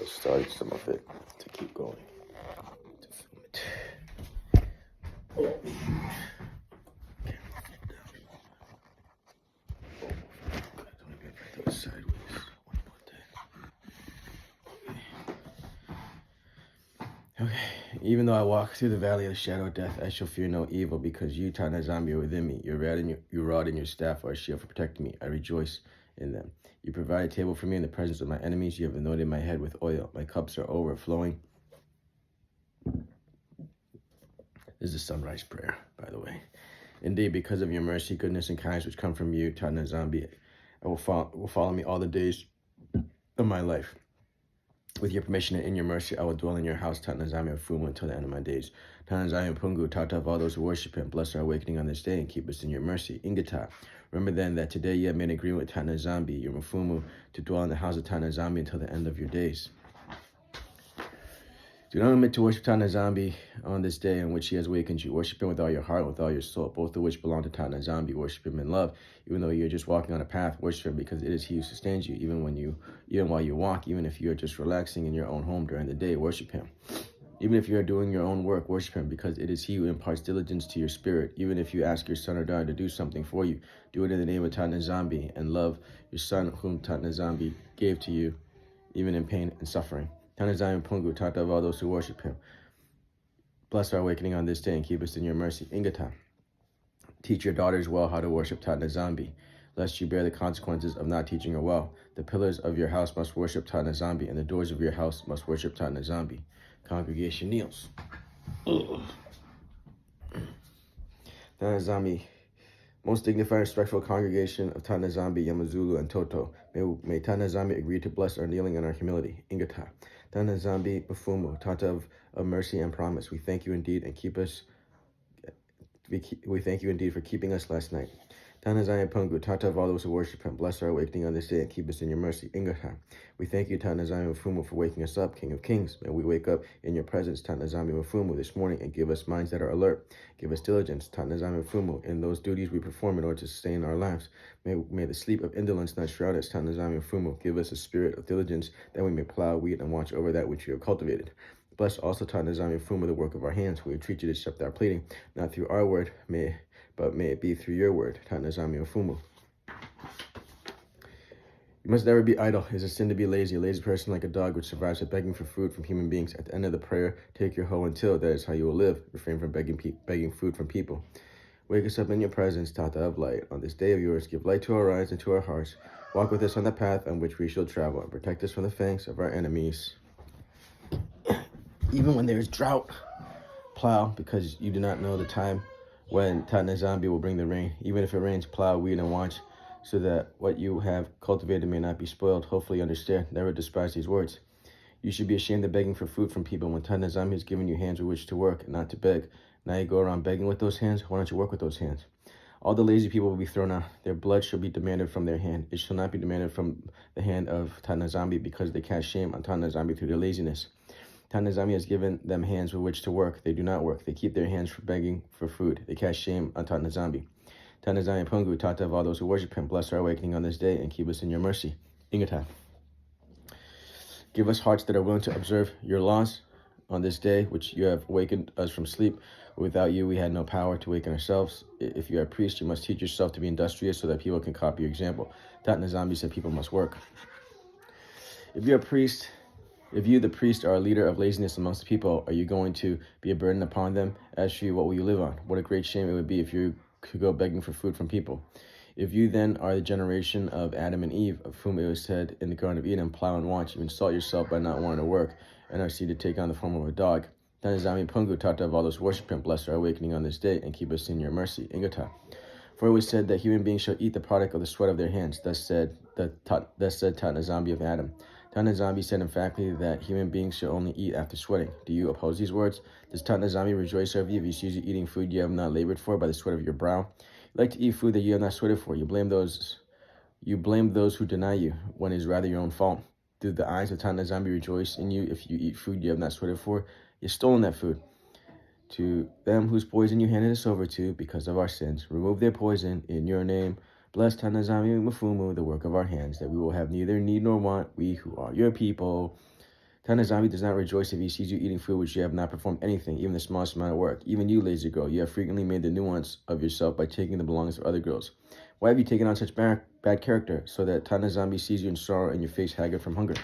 started some of it to keep going. To film it. Okay. Even though I walk through the valley of the shadow of death, I shall fear no evil, because you, Nzambi, are within me. Your rod and your staff are a shield for protecting me. I rejoice in them. You provide a table for me in the presence of my enemies. You have anointed my head with oil. My cups are overflowing. This is a sunrise prayer, by the way. Indeed, because of your mercy, goodness, and kindness which come from you, Nzambi, will follow me all the days of my life. With your permission and in your mercy, I will dwell in your house, Nzambi Mfumu, until the end of my days. Nzambi Pungu, Tata of all those who worship him, bless our awakening on this day and keep us in your mercy. Ingata. Remember then that today you have made an agreement with Nzambi, your Mfumu, to dwell in the house of Nzambi until the end of your days. Do not omit to worship Nzambi on this day in which he has awakened you. Worship him with all your heart and with all your soul, both of which belong to Nzambi. Worship him in love, even though you're just walking on a path. Worship him because it is he who sustains you, even while you walk, even if you're just relaxing in your own home during the day. Worship him. Even if you are doing your own work, worship him, because it is he who imparts diligence to your spirit. Even if you ask your son or daughter to do something for you, do it in the name of Nzambi, and love your son whom Nzambi gave to you, even in pain and suffering. Nzambi Pungu, Tata of all those who worship him. Bless our awakening on this day and keep us in your mercy. Ingata. Teach your daughters well how to worship Nzambi, lest you bear the consequences of not teaching her well. The pillars of your house must worship Nzambi, and the doors of your house must worship Nzambi. Congregation kneels. Nzambi, most dignified, respectful congregation of Nzambi, Yama, Zulu, and Toto, may Nzambi agree to bless our kneeling and our humility. Ingata. Nzambi Mfumu, Tata of mercy and promise, we thank you indeed and we thank you indeed for keeping us last night. Nzambi Pungu, Tata of all those who worship him, bless our awakening on this day and keep us in your mercy. Ingata. We thank you, Nzambi Mfumu, for waking us up, King of Kings. May we wake up in your presence, Nzambi Mfumu, this morning and give us minds that are alert. Give us diligence, Nzambi Mfumu, in those duties we perform in order to sustain our lives. May the sleep of indolence not shroud us, Nzambi Mfumu. Give us a spirit of diligence that we may plow, weed, and watch over that which you have cultivated. Bless also Nzambi Mfumu, the work of our hands. We entreat you to accept our pleading, not through our word, but may it be through your word, Nzambi Mfumu. You must never be idle. It is a sin to be lazy. A lazy person, like a dog, which survives by begging for food from human beings. At the end of the prayer, take your hoe and till. That is how you will live. Refrain from begging food from people. Wake us up in your presence, Tata of light. On this day of yours, give light to our eyes and to our hearts. Walk with us on the path on which we shall travel, and protect us from the fangs of our enemies. Even when there is drought, plow, because you do not know the time when Nzambi will bring the rain. Even if it rains, plow, weed, and watch, so that what you have cultivated may not be spoiled. Hopefully you understand. Never despise these words. You should be ashamed of begging for food from people when Nzambi has given you hands with which to work and not to beg. Now you go around begging with those hands. Why don't you work with those hands? All the lazy people will be thrown out. Their blood shall be demanded from their hand. It shall not be demanded from the hand of Nzambi, because they cast shame on Nzambi through their laziness. Nzambi has given them hands with which to work. They do not work. They keep their hands for begging for food. They cast shame on Nzambi. Nzambi Pungu, Tata of all those who worship him, bless our awakening on this day and keep us in your mercy. Ingata. Give us hearts that are willing to observe your laws on this day, which you have awakened us from sleep. Without you, we had no power to awaken ourselves. If you are a priest, you must teach yourself to be industrious so that people can copy your example. Nzambi said people must work. If you, the priest, are a leader of laziness amongst the people, are you going to be a burden upon them? As for you, what will you live on? What a great shame it would be if you could go begging for food from people. If you then are the generation of Adam and Eve, of whom it was said in the Garden of Eden, plow and watch, you insult yourself by not wanting to work, and are seen to take on the form of a dog. Nzambi Pungu, Tata of all those who worship him, bless our awakening on this day and keep us in your mercy. Ingata. For it was said that human beings shall eat the product of the sweat of their hands. Thus said Nzambi of Adam. Nzambi said emphatically that human beings shall only eat after sweating. Do you oppose these words? Does Nzambi rejoice over you if he sees you eating food you have not labored for by the sweat of your brow? You like to eat food that you have not sweated for. You blame those who deny you, when it is rather your own fault. Do the eyes of Nzambi rejoice in you if you eat food you have not sweated for? You've stolen that food. To them whose poison you handed us over to because of our sins, remove their poison in your name. Bless Nzambi Mfumu, the work of our hands, that we will have neither need nor want, we who are your people. Nzambi does not rejoice if he sees you eating food which you have not performed anything, even the smallest amount of work. Even you, lazy girl, you have frequently made the nuance of yourself by taking the belongings of other girls. Why have you taken on such bad character, so that Nzambi sees you in sorrow and your face haggard from hunger?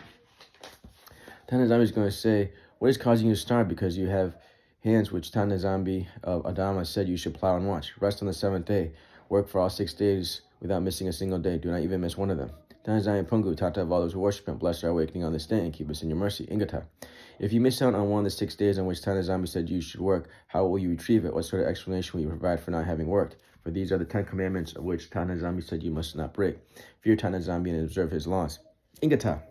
Nzambi is going to say, what is causing you to starve? Because you have hands which Nzambi of Adama said you should plow and watch. Rest on the seventh day. Work for all 6 days without missing a single day. Do not even miss one of them. Nzambi Pungu, Tata of all those who worship him, bless our awakening on this day and keep us in your mercy. Ingata. If you miss out on one of the 6 days on which Nzambi said you should work, how will you retrieve it? What sort of explanation will you provide for not having worked? For these are the 10 commandments of which Nzambi said you must not break. Fear Nzambi and observe his laws. Ingata.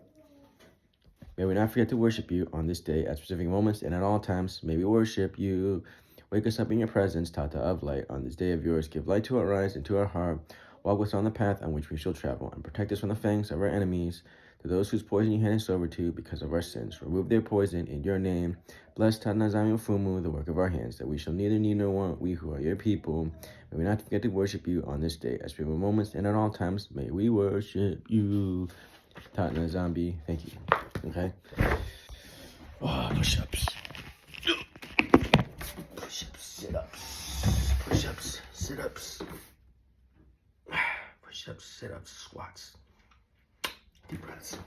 May we not forget to worship you on this day at specific moments and at all times. May we worship you. Wake us up in your presence, Tata of light. On this day of yours, give light to our eyes and to our heart. Walk us on the path on which we shall travel, and protect us from the fangs of our enemies. To those whose poison you hand us over to because of our sins, remove their poison in your name. Bless Tata Nzambi Fumu, the work of our hands, that we shall neither need nor want, we who are your people. May we not forget to worship you on this day at specific moments and at all times. May we worship you. Tata Nzambi, thank you. Okay. Oh, push-ups. Push-ups, sit-ups. Push-ups, sit-ups. Push-ups, sit-ups, squats. Deep breaths.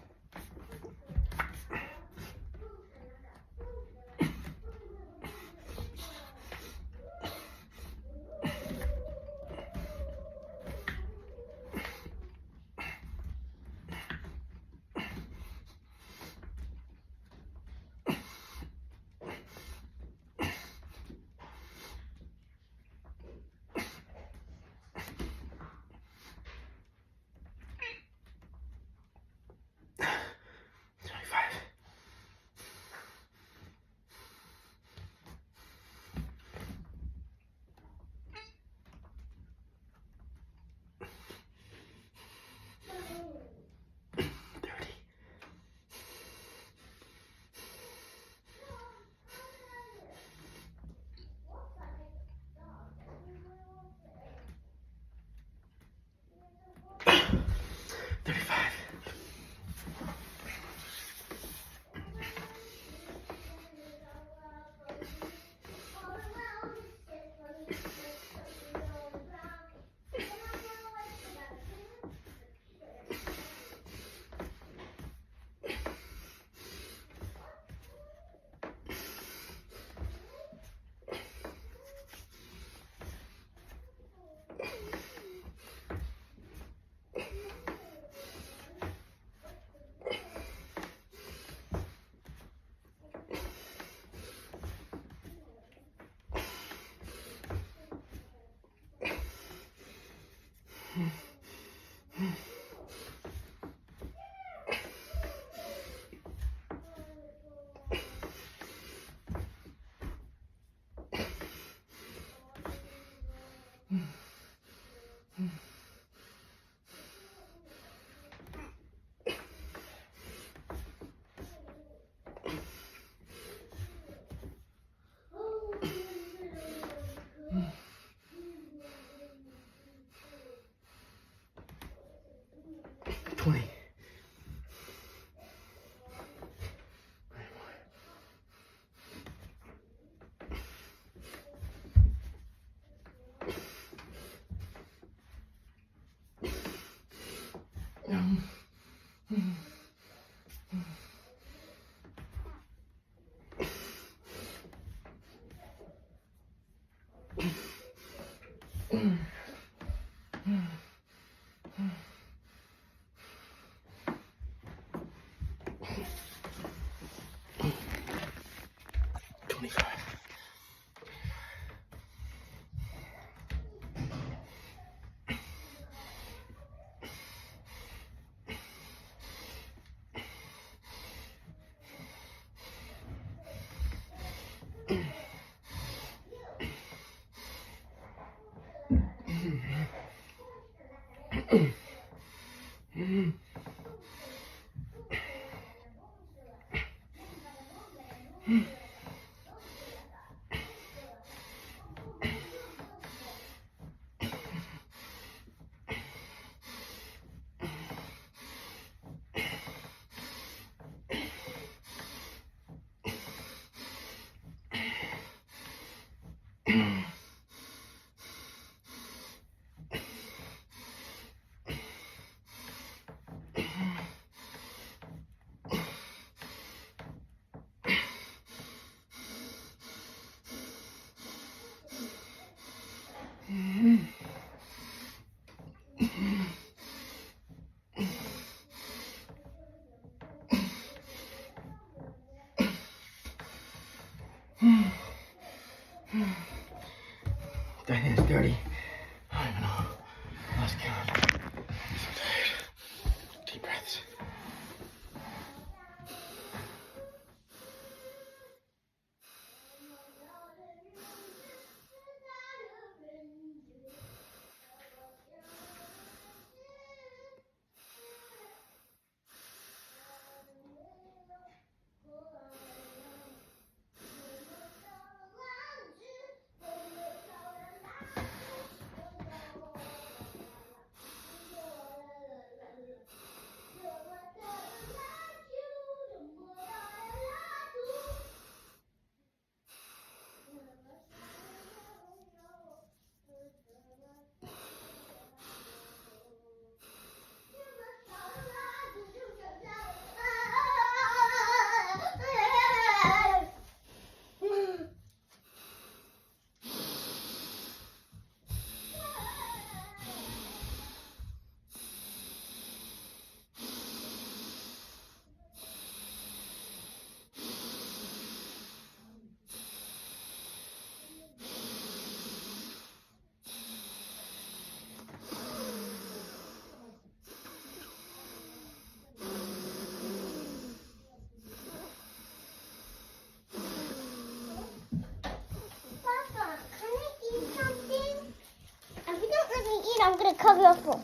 I'm gonna cover your phone.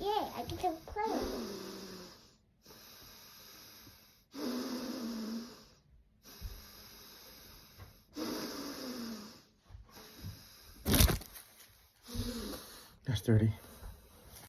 Yeah, I get to play. That's dirty.